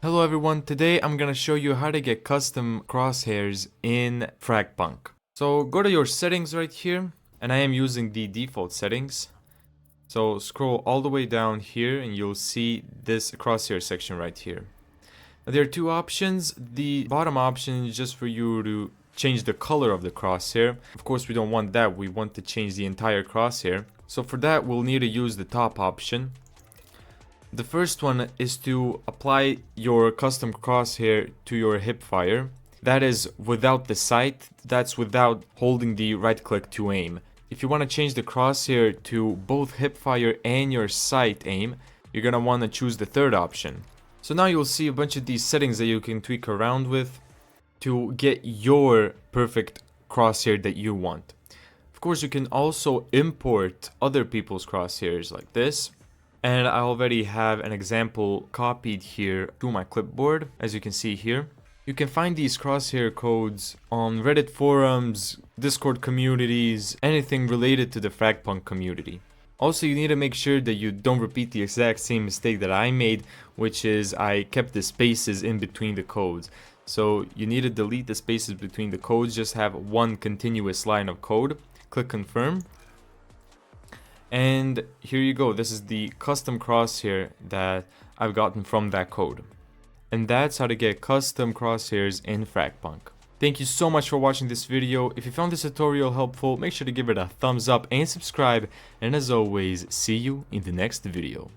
Hello everyone, today I'm gonna show you how to get custom crosshairs in FragPunk. So go to your settings right here, and I am using the default settings. So scroll all the way down here and you'll see this crosshair section right here. Now, there are two options. The bottom option is just for you to change the color of the crosshair. Of course we don't want that, we want to change the entire crosshair. So for that we'll need to use the top option. The first one is to apply your custom crosshair to your hipfire. That is without the sight, that's without holding the right click to aim. If you want to change the crosshair to both hipfire and your sight aim, you're going to want to choose the third option. So now you'll see a bunch of these settings that you can tweak around with to get your perfect crosshair that you want. Of course, you can also import other people's crosshairs like this. And I already have an example copied here to my clipboard, as you can see here. You can find these crosshair codes on Reddit forums, Discord communities, anything related to the FragPunk community. Also, you need to make sure that you don't repeat the exact same mistake that I made, which is I kept the spaces in between the codes. So you need to delete the spaces between the codes, just have one continuous line of code. Click confirm. And here you go, this is the custom crosshair that I've gotten from that code. And that's how to get custom crosshairs in FragPunk. Thank you so much for watching this video. If you found this tutorial helpful, make sure to give it a thumbs up and subscribe. And as always, see you in the next video.